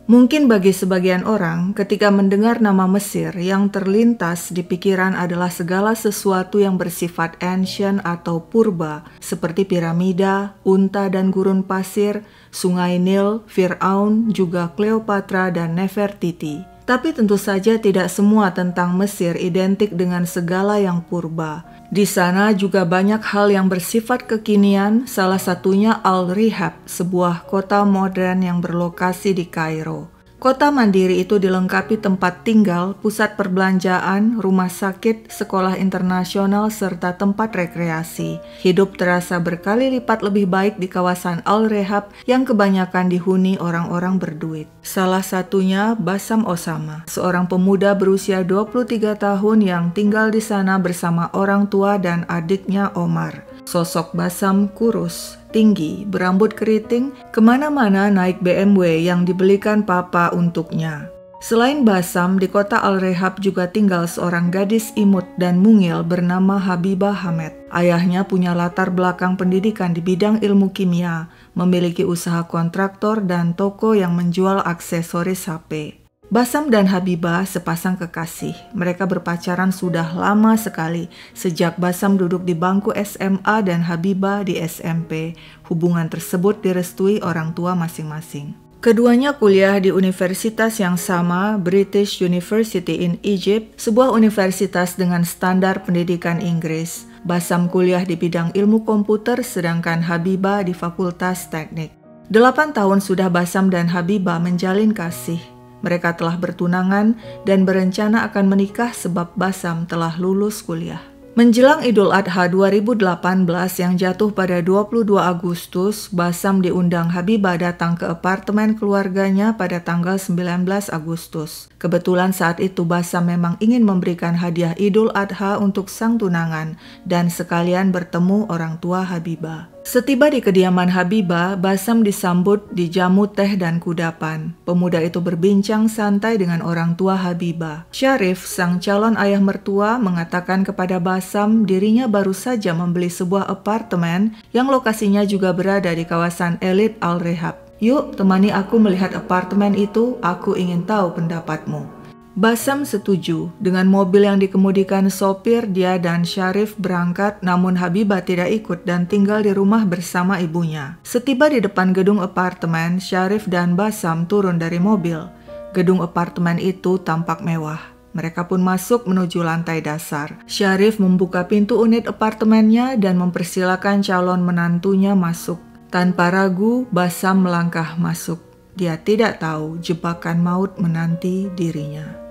Mungkin bagi sebagian orang, ketika mendengar nama Mesir, yang terlintas di pikiran adalah segala sesuatu yang bersifat ancient atau purba, seperti piramida, unta dan gurun pasir, sungai Nil, Fir'aun, juga Cleopatra dan Nefertiti. Tapi tentu saja tidak semua tentang Mesir identik dengan segala yang purba. Di sana juga banyak hal yang bersifat kekinian, salah satunya Al-Rihab, sebuah kota modern yang berlokasi di Kairo. Kota mandiri itu dilengkapi tempat tinggal, pusat perbelanjaan, rumah sakit, sekolah internasional, serta tempat rekreasi. Hidup terasa berkali lipat lebih baik di kawasan Al-Rehab yang kebanyakan dihuni orang-orang berduit. Salah satunya Bassam Osama, seorang pemuda berusia 23 tahun yang tinggal di sana bersama orang tua dan adiknya Omar. Sosok Bassam kurus, tinggi, berambut keriting, kemana-mana naik BMW yang dibelikan papa untuknya. Selain Bassam, di kota Al-Rehab juga tinggal seorang gadis imut dan mungil bernama Habibah Hamed. Ayahnya punya latar belakang pendidikan di bidang ilmu kimia, memiliki usaha kontraktor dan toko yang menjual aksesoris HP. Bassam dan Habibah sepasang kekasih. Mereka berpacaran sudah lama sekali, sejak Bassam duduk di bangku SMA dan Habibah di SMP. Hubungan tersebut direstui orang tua masing-masing. Keduanya kuliah di universitas yang sama, British University in Egypt, sebuah universitas dengan standar pendidikan Inggris. Bassam kuliah di bidang ilmu komputer, sedangkan Habibah di Fakultas Teknik. 8 tahun sudah Bassam dan Habibah menjalin kasih. Mereka telah bertunangan dan berencana akan menikah sebab Bassam telah lulus kuliah. Menjelang Idul Adha 2018 yang jatuh pada 22 Agustus, Bassam diundang Habibah datang ke apartemen keluarganya pada tanggal 19 Agustus. Kebetulan saat itu Bassam memang ingin memberikan hadiah Idul Adha untuk sang tunangan dan sekalian bertemu orang tua Habibah. Setiba di kediaman Habibah, Bassam disambut dijamu teh dan kudapan. Pemuda itu berbincang santai dengan orang tua Habibah. Syarif, sang calon ayah mertua, mengatakan kepada Bassam dirinya baru saja membeli sebuah apartemen yang lokasinya juga berada di kawasan elit Al-Rehab. Yuk, temani aku melihat apartemen itu, aku ingin tahu pendapatmu. Bassam setuju. Dengan mobil yang dikemudikan sopir, dia dan Syarif berangkat, namun Habibah tidak ikut dan tinggal di rumah bersama ibunya. Setiba di depan gedung apartemen, Syarif dan Bassam turun dari mobil. Gedung apartemen itu tampak mewah. Mereka pun masuk menuju lantai dasar. Syarif membuka pintu unit apartemennya dan mempersilakan calon menantunya masuk. Tanpa ragu, Bassam melangkah masuk. Dia tidak tahu jebakan maut menanti dirinya.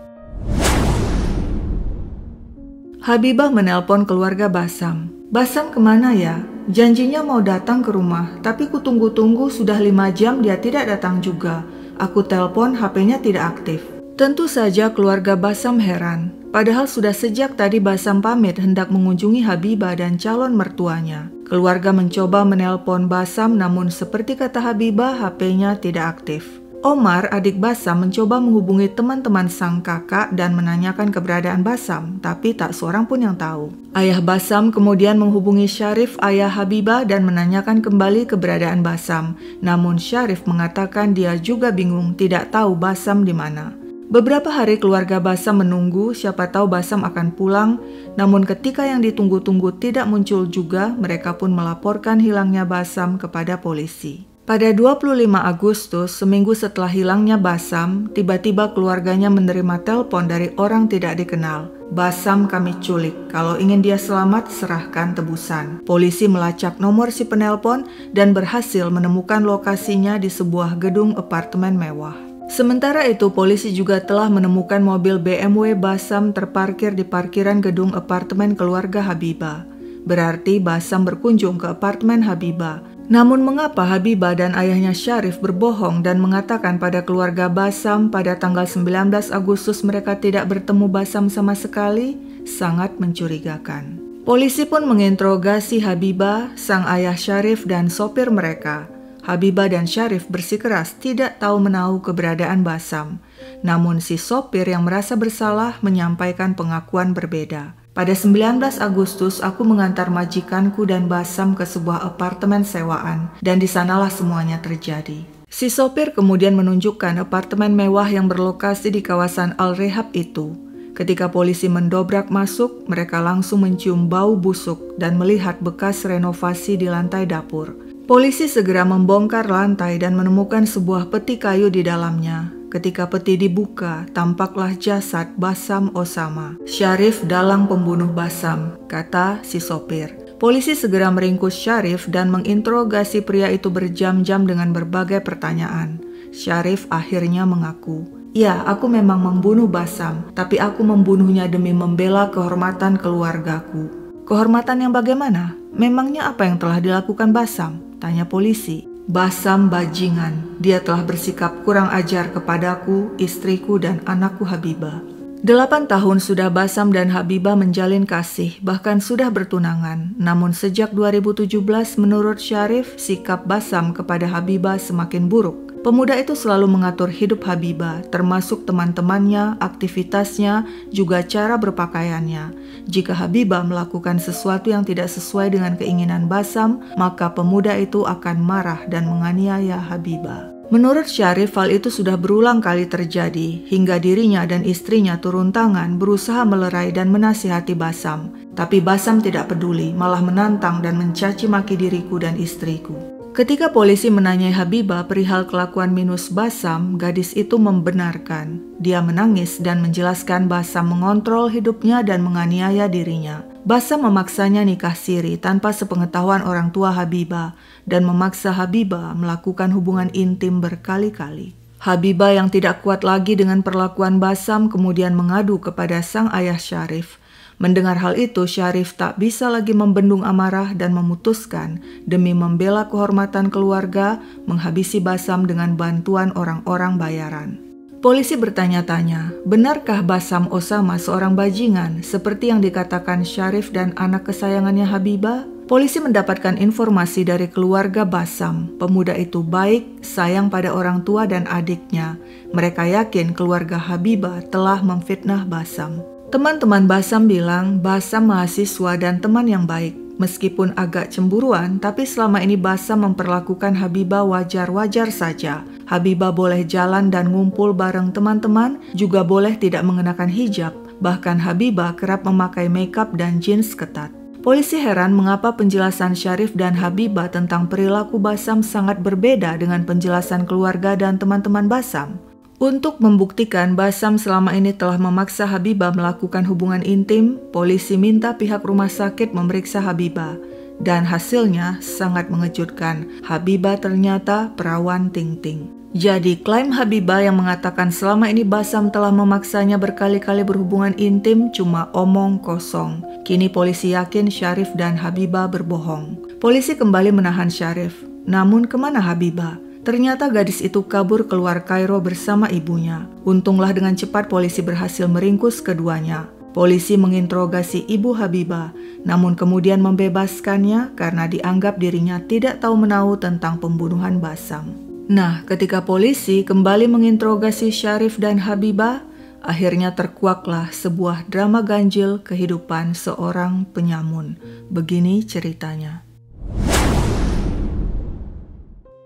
Habibah menelpon keluarga Bassam. Bassam kemana ya? Janjinya mau datang ke rumah, tapi kutunggu-tunggu sudah 5 jam dia tidak datang juga. Aku telpon, HP-nya tidak aktif. Tentu saja keluarga Bassam heran. Padahal sudah sejak tadi Bassam pamit hendak mengunjungi Habibah dan calon mertuanya. Keluarga mencoba menelpon Bassam, namun seperti kata Habibah, HP-nya tidak aktif. Omar, adik Bassam, mencoba menghubungi teman-teman sang kakak dan menanyakan keberadaan Bassam, tapi tak seorang pun yang tahu. Ayah Bassam kemudian menghubungi Syarif, ayah Habibah, dan menanyakan kembali keberadaan Bassam. Namun Syarif mengatakan dia juga bingung, tidak tahu Bassam di mana. Beberapa hari keluarga Bassam menunggu, siapa tahu Bassam akan pulang, namun ketika yang ditunggu-tunggu tidak muncul juga, mereka pun melaporkan hilangnya Bassam kepada polisi. Pada 25 Agustus, seminggu setelah hilangnya Bassam, tiba-tiba keluarganya menerima telepon dari orang tidak dikenal. Bassam kami culik, kalau ingin dia selamat serahkan tebusan. Polisi melacak nomor si penelpon dan berhasil menemukan lokasinya di sebuah gedung apartemen mewah. Sementara itu, polisi juga telah menemukan mobil BMW Bassam terparkir di parkiran gedung apartemen keluarga Habibah. Berarti Bassam berkunjung ke apartemen Habibah. Namun mengapa Habibah dan ayahnya Syarif berbohong dan mengatakan pada keluarga Bassam pada tanggal 19 Agustus mereka tidak bertemu Bassam sama sekali? Sangat mencurigakan. Polisi pun menginterogasi Habibah, sang ayah Syarif, dan sopir mereka. Habibah dan Syarif bersikeras tidak tahu menahu keberadaan Bassam. Namun si sopir yang merasa bersalah menyampaikan pengakuan berbeda. Pada 19 Agustus, aku mengantar majikanku dan Bassam ke sebuah apartemen sewaan, dan di sanalah semuanya terjadi. Si sopir kemudian menunjukkan apartemen mewah yang berlokasi di kawasan Al-Rehab itu. Ketika polisi mendobrak masuk, mereka langsung mencium bau busuk dan melihat bekas renovasi di lantai dapur. Polisi segera membongkar lantai dan menemukan sebuah peti kayu di dalamnya. Ketika peti dibuka, tampaklah jasad Bassam Osama. Syarif dalang pembunuh Bassam, kata si sopir. Polisi segera meringkus Syarif dan menginterogasi pria itu berjam-jam dengan berbagai pertanyaan. Syarif akhirnya mengaku, "Ya, aku memang membunuh Bassam, tapi aku membunuhnya demi membela kehormatan keluargaku." "Kehormatan yang bagaimana? Memangnya apa yang telah dilakukan Bassam?" tanya polisi. "Bassam bajingan. Dia telah bersikap kurang ajar kepadaku, istriku, dan anakku Habibah." 8 tahun sudah Bassam dan Habibah menjalin kasih, bahkan sudah bertunangan. Namun sejak 2017, menurut Syarif, sikap Bassam kepada Habibah semakin buruk. Pemuda itu selalu mengatur hidup Habibah, termasuk teman-temannya, aktivitasnya, juga cara berpakaiannya. Jika Habibah melakukan sesuatu yang tidak sesuai dengan keinginan Bassam, maka pemuda itu akan marah dan menganiaya Habibah. Menurut Syarif, hal itu sudah berulang kali terjadi, hingga dirinya dan istrinya turun tangan berusaha melerai dan menasihati Bassam. Tapi Bassam tidak peduli, malah menantang dan mencaci maki diriku dan istriku. Ketika polisi menanyai Habibah perihal kelakuan minus Bassam, gadis itu membenarkan. Dia menangis dan menjelaskan Bassam mengontrol hidupnya dan menganiaya dirinya. Bassam memaksanya nikah siri tanpa sepengetahuan orang tua Habibah dan memaksa Habibah melakukan hubungan intim berkali-kali. Habibah yang tidak kuat lagi dengan perlakuan Bassam kemudian mengadu kepada sang ayah Syarif. Mendengar hal itu, Syarif tak bisa lagi membendung amarah dan memutuskan demi membela kehormatan keluarga menghabisi Bassam dengan bantuan orang-orang bayaran. Polisi bertanya-tanya, benarkah Bassam Osama seorang bajingan seperti yang dikatakan Syarif dan anak kesayangannya Habibah? Polisi mendapatkan informasi dari keluarga Bassam. Pemuda itu baik, sayang pada orang tua dan adiknya. Mereka yakin keluarga Habibah telah memfitnah Bassam. Teman-teman Bassam bilang Bassam mahasiswa dan teman yang baik. Meskipun agak cemburuan, tapi selama ini Bassam memperlakukan Habibah wajar-wajar saja. Habibah boleh jalan dan ngumpul bareng teman-teman, juga boleh tidak mengenakan hijab. Bahkan Habibah kerap memakai makeup dan jeans ketat. Polisi heran mengapa penjelasan Syarif dan Habibah tentang perilaku Bassam sangat berbeda dengan penjelasan keluarga dan teman-teman Bassam. Untuk membuktikan Bassam selama ini telah memaksa Habibah melakukan hubungan intim, polisi minta pihak rumah sakit memeriksa Habibah. Dan hasilnya sangat mengejutkan. Habibah ternyata perawan ting-ting. Jadi klaim Habibah yang mengatakan selama ini Bassam telah memaksanya berkali-kali berhubungan intim cuma omong kosong. Kini polisi yakin Syarif dan Habibah berbohong. Polisi kembali menahan Syarif. Namun kemana Habibah? Ternyata gadis itu kabur keluar Kairo bersama ibunya. Untunglah dengan cepat polisi berhasil meringkus keduanya. Polisi menginterogasi ibu Habibah, namun kemudian membebaskannya karena dianggap dirinya tidak tahu menahu tentang pembunuhan Bassam. Nah, ketika polisi kembali menginterogasi Syarif dan Habibah, akhirnya terkuaklah sebuah drama ganjil kehidupan seorang penyamun. Begini ceritanya.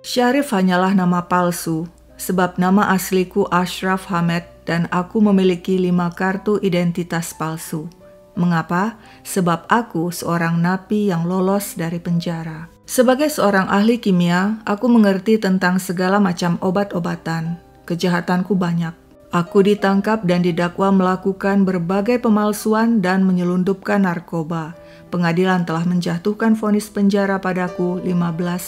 Syarif hanyalah nama palsu, sebab nama asliku Ashraf Hamed dan aku memiliki 5 kartu identitas palsu. Mengapa? Sebab aku seorang napi yang lolos dari penjara. Sebagai seorang ahli kimia, aku mengerti tentang segala macam obat-obatan. Kejahatanku banyak. Aku ditangkap dan didakwa melakukan berbagai pemalsuan dan menyelundupkan narkoba. Pengadilan telah menjatuhkan vonis penjara padaku 15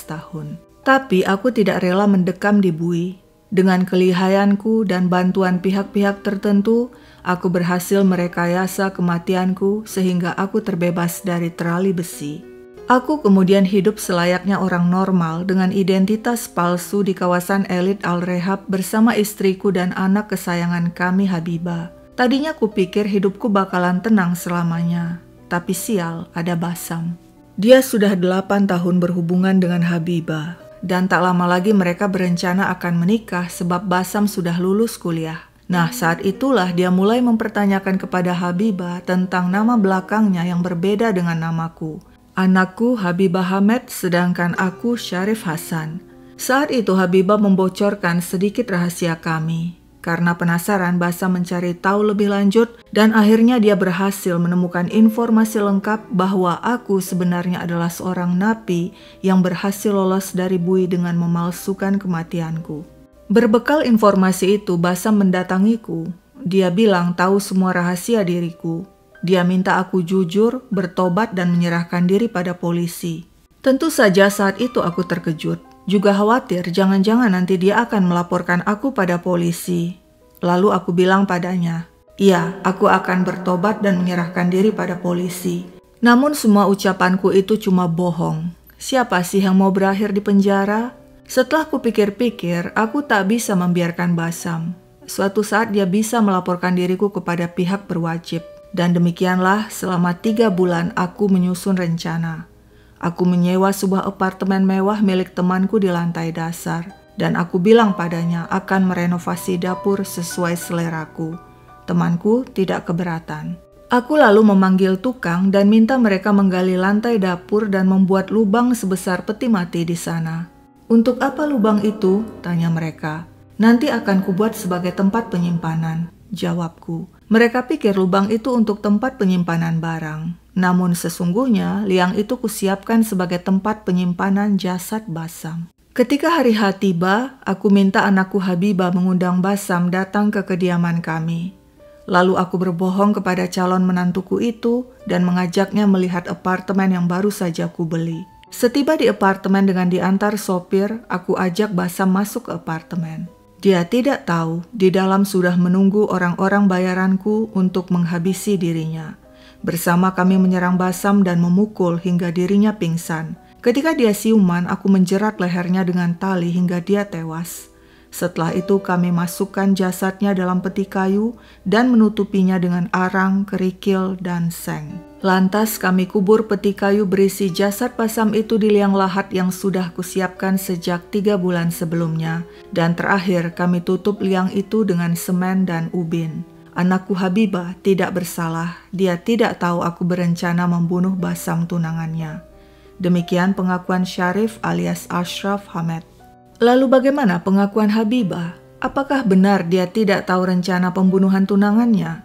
tahun. Tapi aku tidak rela mendekam di bui. Dengan kelihayanku dan bantuan pihak-pihak tertentu, aku berhasil merekayasa kematianku sehingga aku terbebas dari terali besi. Aku kemudian hidup selayaknya orang normal dengan identitas palsu di kawasan elit Al-Rehab bersama istriku dan anak kesayangan kami Habibah. Tadinya kupikir hidupku bakalan tenang selamanya. Tapi sial, ada Bassam. Dia sudah 8 tahun berhubungan dengan Habibah. Dan tak lama lagi mereka berencana akan menikah sebab Bassam sudah lulus kuliah. Nah, saat itulah dia mulai mempertanyakan kepada Habibah tentang nama belakangnya yang berbeda dengan namaku. Anakku Habibah Hamed, sedangkan aku Syarif Hasan. Saat itu Habibah membocorkan sedikit rahasia kami. Karena penasaran, Basam mencari tahu lebih lanjut dan akhirnya dia berhasil menemukan informasi lengkap bahwa aku sebenarnya adalah seorang napi yang berhasil lolos dari bui dengan memalsukan kematianku. Berbekal informasi itu, Basam mendatangiku. Dia bilang tahu semua rahasia diriku. Dia minta aku jujur, bertobat dan menyerahkan diri pada polisi. Tentu saja saat itu aku terkejut. Juga khawatir jangan-jangan nanti dia akan melaporkan aku pada polisi. Lalu aku bilang padanya, iya, aku akan bertobat dan menyerahkan diri pada polisi. Namun semua ucapanku itu cuma bohong. Siapa sih yang mau berakhir di penjara? Setelah kupikir-pikir, aku tak bisa membiarkan Basam. Suatu saat dia bisa melaporkan diriku kepada pihak berwajib. Dan demikianlah selama 3 bulan aku menyusun rencana. Aku menyewa sebuah apartemen mewah milik temanku di lantai dasar. Dan aku bilang padanya akan merenovasi dapur sesuai seleraku. Temanku tidak keberatan. Aku lalu memanggil tukang dan minta mereka menggali lantai dapur dan membuat lubang sebesar peti mati di sana. Untuk apa lubang itu? Tanya mereka. Nanti akan kubuat sebagai tempat penyimpanan, jawabku. Mereka pikir lubang itu untuk tempat penyimpanan barang. Namun sesungguhnya liang itu kusiapkan sebagai tempat penyimpanan jasad Basam. Ketika hari H tiba, aku minta anakku Habibah mengundang Basam datang ke kediaman kami. Lalu aku berbohong kepada calon menantuku itu dan mengajaknya melihat apartemen yang baru saja ku beli. Setiba di apartemen dengan diantar sopir, aku ajak Basam masuk ke apartemen. Dia tidak tahu di dalam sudah menunggu orang-orang bayaranku untuk menghabisi dirinya. Bersama kami menyerang Basam dan memukul hingga dirinya pingsan. Ketika dia siuman, aku menjerat lehernya dengan tali hingga dia tewas. Setelah itu kami masukkan jasadnya dalam peti kayu dan menutupinya dengan arang, kerikil, dan seng. Lantas kami kubur peti kayu berisi jasad Basam itu di liang lahat yang sudah kusiapkan sejak 3 bulan sebelumnya. Dan terakhir kami tutup liang itu dengan semen dan ubin. Anakku Habibah tidak bersalah, dia tidak tahu aku berencana membunuh Basam tunangannya. Demikian pengakuan Syarif alias Ashraf Hamid. Lalu bagaimana pengakuan Habibah? Apakah benar dia tidak tahu rencana pembunuhan tunangannya?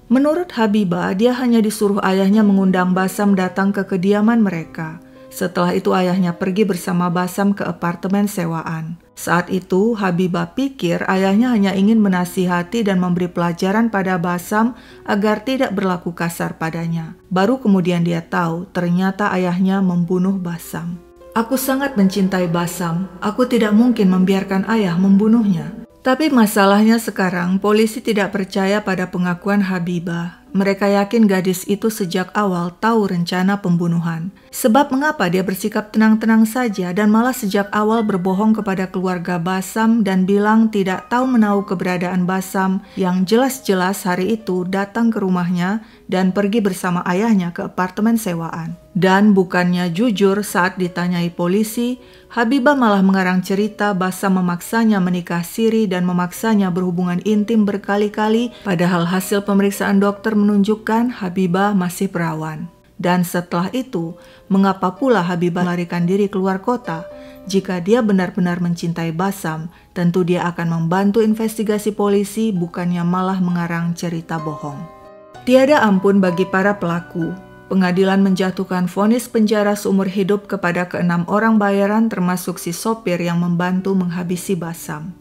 Menurut Habibah, dia hanya disuruh ayahnya mengundang Basam datang ke kediaman mereka. Setelah itu ayahnya pergi bersama Basam ke apartemen sewaan. Saat itu Habibah pikir ayahnya hanya ingin menasihati dan memberi pelajaran pada Basam agar tidak berlaku kasar padanya. Baru kemudian dia tahu ternyata ayahnya membunuh Basam. Aku sangat mencintai Basam. Aku tidak mungkin membiarkan ayah membunuhnya. Tapi masalahnya sekarang polisi tidak percaya pada pengakuan Habibah. Mereka yakin gadis itu sejak awal tahu rencana pembunuhan. Sebab mengapa dia bersikap tenang-tenang saja dan malah sejak awal berbohong kepada keluarga Basam dan bilang tidak tahu menahu keberadaan Basam yang jelas-jelas hari itu datang ke rumahnya dan pergi bersama ayahnya ke apartemen sewaan. Dan bukannya jujur saat ditanyai polisi, Habibah malah mengarang cerita Basam memaksanya menikah siri dan memaksanya berhubungan intim berkali-kali, padahal hasil pemeriksaan dokter menunjukkan Habibah masih perawan. Dan setelah itu, mengapa pula Habibah melarikan diri keluar kota? Jika dia benar-benar mencintai Basam, tentu dia akan membantu investigasi polisi, bukannya malah mengarang cerita bohong. Tiada ampun bagi para pelaku. Pengadilan menjatuhkan vonis penjara seumur hidup kepada ke-6 orang bayaran termasuk si sopir yang membantu menghabisi Basam.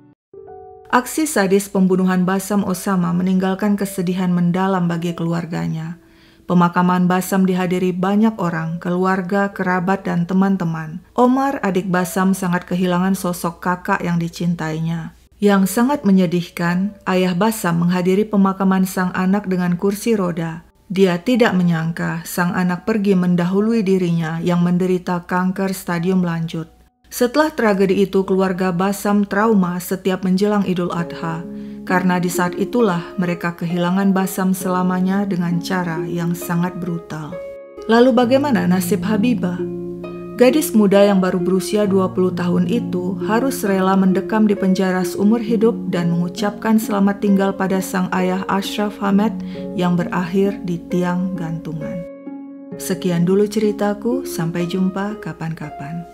Aksi sadis pembunuhan Basam Osama meninggalkan kesedihan mendalam bagi keluarganya. Pemakaman Basam dihadiri banyak orang, keluarga, kerabat, dan teman-teman. Omar, adik Basam, sangat kehilangan sosok kakak yang dicintainya. Yang sangat menyedihkan, ayah Basam menghadiri pemakaman sang anak dengan kursi roda. Dia tidak menyangka sang anak pergi mendahului dirinya yang menderita kanker stadium lanjut. Setelah tragedi itu, keluarga Basam trauma setiap menjelang Idul Adha, karena di saat itulah mereka kehilangan Basam selamanya dengan cara yang sangat brutal. Lalu bagaimana nasib Habibah? Gadis muda yang baru berusia 20 tahun itu harus rela mendekam di penjara seumur hidup dan mengucapkan selamat tinggal pada sang ayah Ashraf Hamid yang berakhir di tiang gantungan. Sekian dulu ceritaku, sampai jumpa kapan-kapan.